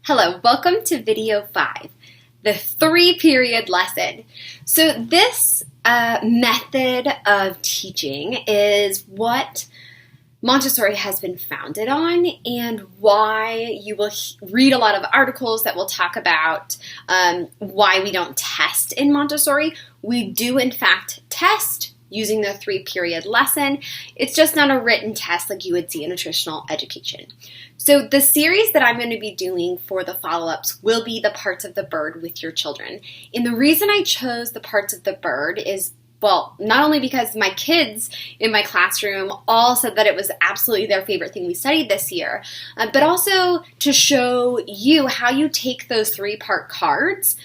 Hello, welcome to video 5, the 3-period lesson. So this method of teaching is what Montessori has been founded on and why you will read a lot of articles that will talk about why we don't test in Montessori. We do in fact test using the 3-period lesson. It's just not a written test like you would see in a traditional education. So the series that I'm going to be doing for the follow-ups will be the parts of the bird with your children. And the reason I chose the parts of the bird is, well, not only because my kids in my classroom all said that it was absolutely their favorite thing we studied this year, but also to show you how you take those 3-part cards,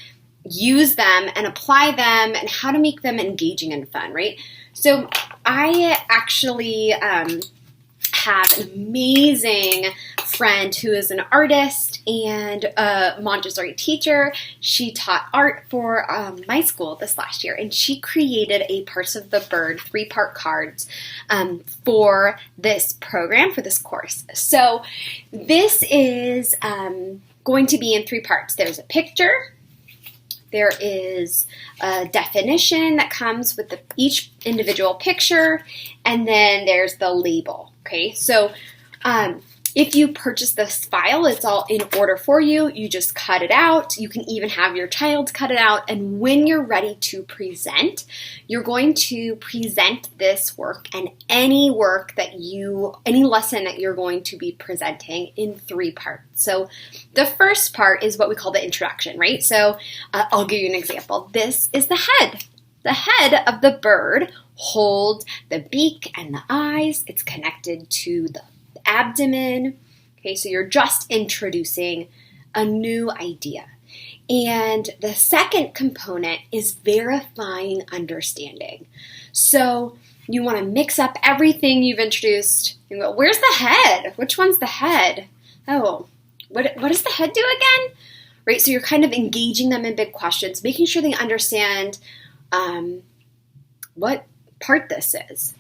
use them and apply them, and how to make them engaging and fun, right? So I actually have an amazing friend who is an artist and a Montessori teacher. She taught art for my school this last year, and she created a Parts of the Bird 3-part cards for this program, for this course. So this is going to be in 3 parts. There's a picture. There is a definition that comes with each individual picture, and then there's the label, okay? So if you purchase this file, it's all in order for you. You just cut it out. You can even have your child cut it out, and when you're ready to present, you're going to present this work and any lesson that you're going to be presenting in 3 parts. So the first part is what we call the introduction, right? So I'll give you an example. This is the head. The head of the bird holds the beak and the eyes. It's connected to the abdomen. Okay, so you're just introducing a new idea. And the second component is verifying understanding. So you want to mix up everything you've introduced. You go, where's the head? Which one's the head? Oh, what does the head do again? Right, so you're kind of engaging them in big questions, making sure they understand what part this is.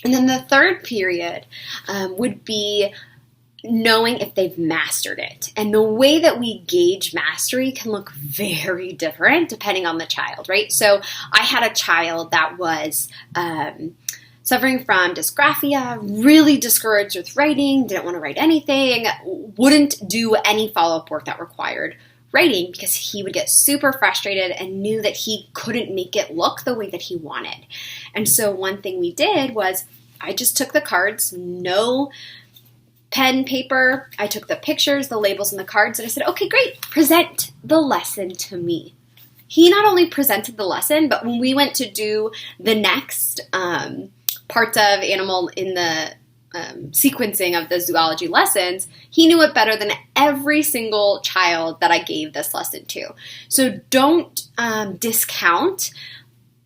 And then the third period would be knowing if they've mastered it. And the way that we gauge mastery can look very different depending on the child, right? So I had a child that was suffering from dysgraphia, really discouraged with writing, didn't want to write anything, wouldn't do any follow-up work that required writing because he would get super frustrated and knew that he couldn't make it look the way that he wanted. And so one thing we did was I just took the cards, no pen, paper. I took the pictures, the labels, and the cards, and I said, okay, great, present the lesson to me. He not only presented the lesson, but when we went to do the next parts of animal in the sequencing of the zoology lessons, he knew it better than every single child that I gave this lesson to. So don't discount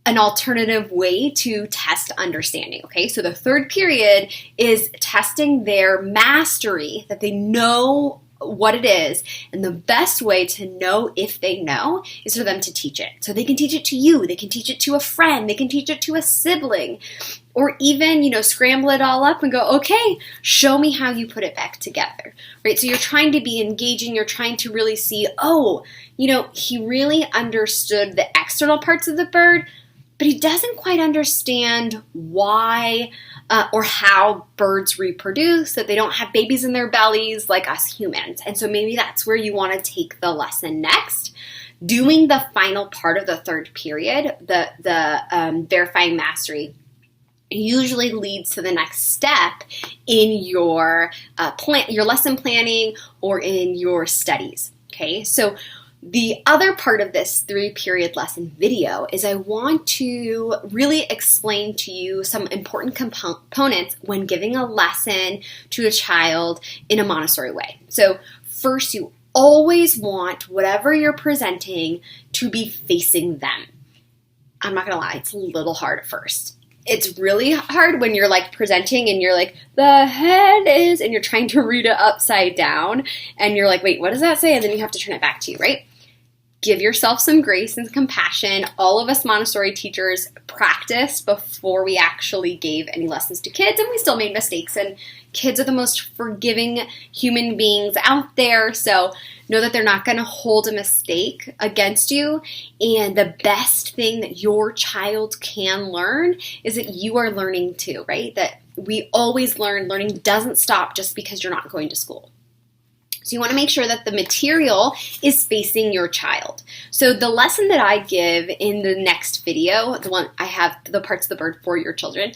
an alternative way to test understanding, okay? So the third period is testing their mastery, that they know what it is, and the best way to know if they know is for them to teach it. So they can teach it to you, they can teach it to a friend, they can teach it to a sibling, or even, scramble it all up and go, okay, show me how you put it back together, right? So you're trying to be engaging, you're trying to really see, he really understood the external parts of the bird, but he doesn't quite understand why or how birds reproduce, that they don't have babies in their bellies like us humans. And so maybe that's where you want to take the lesson next. Doing the final part of the third period, the verifying mastery, usually leads to the next step in your lesson planning or in your studies. Okay, so the other part of this 3-period lesson video is I want to really explain to you some important components when giving a lesson to a child in a Montessori way. So first, you always want whatever you're presenting to be facing them. I'm not going to lie, it's a little hard at first. It's really hard when you're presenting and you're the head is, and you're trying to read it upside down and you're wait, what does that say? And then you have to turn it back to you, right? give yourself some grace and compassion. All of us Montessori teachers practiced before we actually gave any lessons to kids, and we still made mistakes, and kids are the most forgiving human beings out there, so know that they're not going to hold a mistake against you, and the best thing that your child can learn is that you are learning too, right? That we always learn. Learning doesn't stop just because you're not going to school. So you want to make sure that the material is facing your child. So the lesson that I give in the next video, the one I have, the parts of the bird for your children,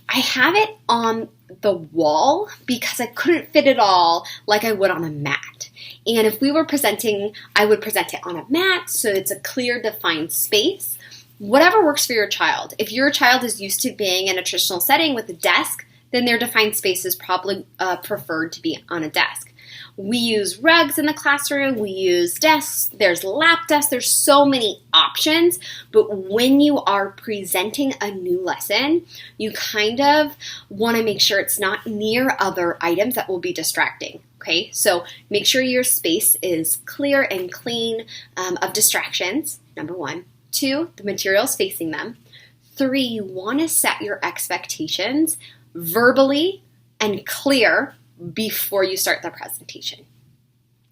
I have it on the wall because I couldn't fit it all like I would on a mat. And if we were presenting, I would present it on a mat so it's a clear, defined space. Whatever works for your child. If your child is used to being in a traditional setting with a desk, then their defined space is probably preferred to be on a desk. We use rugs in the classroom, we use desks, there's lap desks, there's so many options, but when you are presenting a new lesson, you kind of want to make sure it's not near other items that will be distracting, okay? So make sure your space is clear and clean of distractions, number one. 2, the material's facing them. 3, you want to set your expectations verbally and clear before you start the presentation.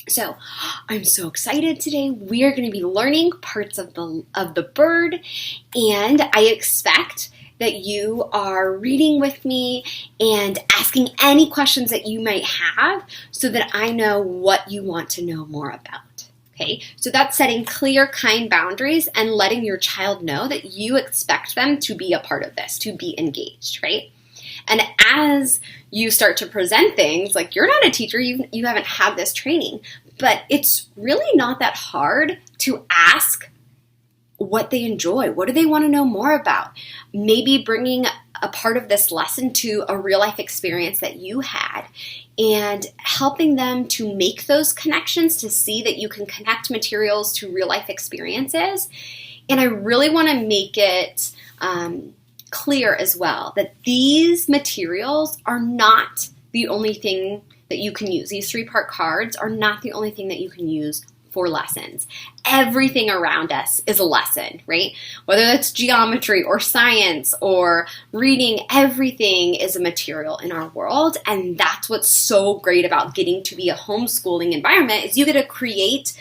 So I'm so excited today. We are going to be learning parts of the bird, and I expect that you are reading with me and asking any questions that you might have so that I know what you want to know more about. Okay, so that's setting clear, kind boundaries and letting your child know that you expect them to be a part of this, to be engaged, right? And as you start to present things, like you're not a teacher, you haven't had this training, but it's really not that hard to ask what they enjoy. What do they want to know more about? Maybe bringing a part of this lesson to a real life experience that you had and helping them to make those connections to see that you can connect materials to real life experiences. And I really want to make it clear as well that these materials are not the only thing that you can use. These 3-part cards are not the only thing that you can use for lessons. Everything around us is a lesson, right? Whether that's geometry or science or reading, everything is a material in our world. And that's what's so great about getting to be a homeschooling environment is you get to create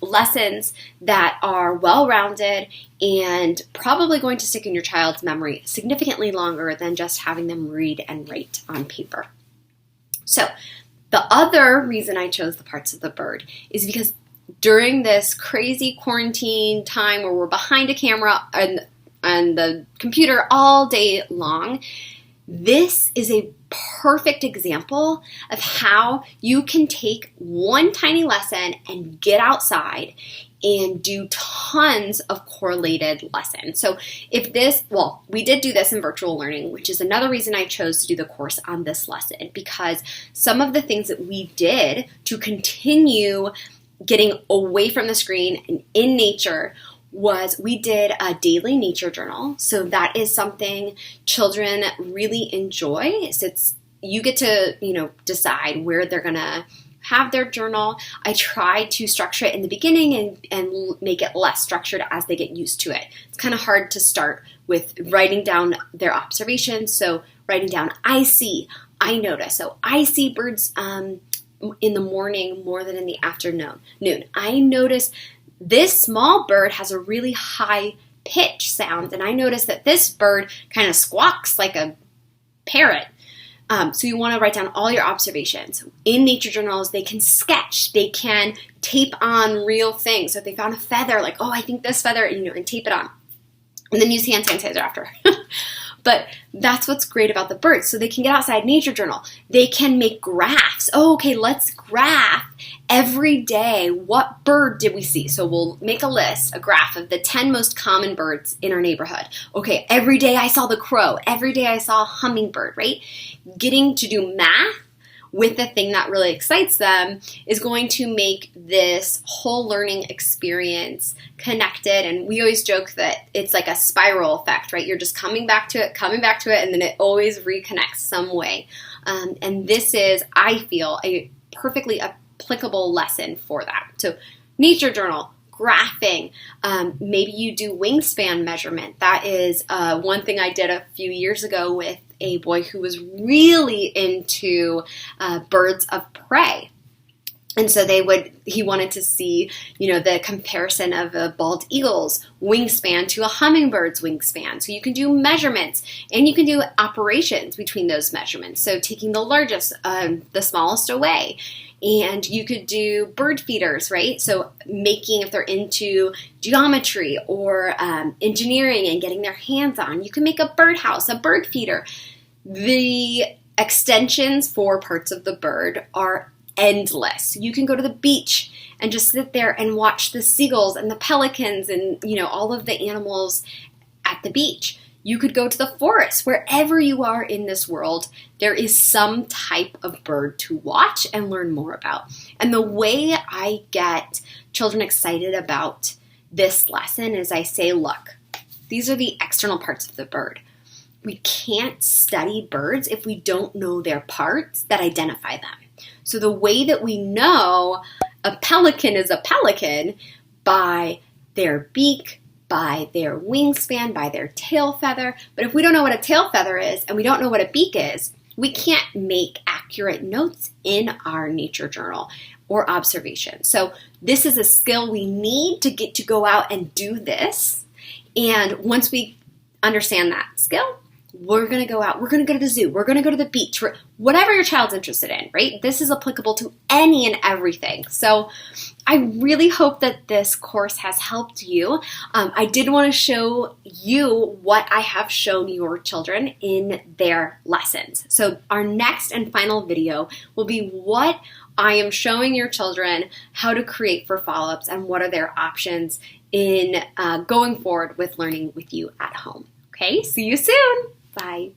lessons that are well-rounded and probably going to stick in your child's memory significantly longer than just having them read and write on paper. So the other reason I chose the parts of the bird is because during this crazy quarantine time where we're behind a camera and the computer all day long, this is a perfect example of how you can take one tiny lesson and get outside and do tons of correlated lessons. So we did do this in virtual learning, which is another reason I chose to do the course on this lesson, because some of the things that we did to continue getting away from the screen and in nature was we did a daily nature journal. So that is something children really enjoy. So you get to, decide where they're going to have their journal. I try to structure it in the beginning and make it less structured as they get used to it. It's kind of hard to start with writing down their observations. So writing down, I see, I notice. So I see birds in the morning more than in the afternoon. I notice this small bird has a really high pitch sound, and I notice that this bird kind of squawks like a parrot. So you want to write down all your observations. In nature journals, they can sketch, they can tape on real things. So if they found a feather, like, I think this feather, and tape it on. And then use hand sanitizer after. But that's what's great about the birds. So they can get outside nature journal. They can make graphs. Let's graph every day. What bird did we see? So we'll make a list, a graph of the 10 most common birds in our neighborhood. Okay, every day I saw the crow. Every day I saw a hummingbird, right? Getting to do math with the thing that really excites them is going to make this whole learning experience connected. And we always joke that it's like a spiral effect, right? You're just coming back to it, and then it always reconnects some way. And this is, I feel, a perfectly applicable lesson for that. So nature journal, graphing. Maybe you do wingspan measurement. That is one thing I did a few years ago with a boy who was really into birds of prey. And so he wanted to see, the comparison of a bald eagle's wingspan to a hummingbird's wingspan. So you can do measurements and you can do operations between those measurements. So taking the largest, the smallest away. And you could do bird feeders, right? So if they're into geometry or engineering and getting their hands on, you can make a birdhouse, a bird feeder. The extensions for parts of the bird are endless. You can go to the beach and just sit there and watch the seagulls and the pelicans and, all of the animals at the beach. You could go to the forest. Wherever you are in this world, there is some type of bird to watch and learn more about. And the way I get children excited about this lesson is I say, look, these are the external parts of the bird. We can't study birds if we don't know their parts that identify them. So the way that we know a pelican is a pelican by their beak, by their wingspan, by their tail feather. But if we don't know what a tail feather is and we don't know what a beak is, we can't make accurate notes in our nature journal or observation. So this is a skill we need to get to go out and do this. And once we understand that skill, we're going to go out, we're going to go to the zoo, we're going to go to the beach, whatever your child's interested in, right? This is applicable to any and everything. So I really hope that this course has helped you. I did want to show you what I have shown your children in their lessons. So our next and final video will be what I am showing your children how to create for follow-ups and what are their options in going forward with learning with you at home. Okay, see you soon. Bye.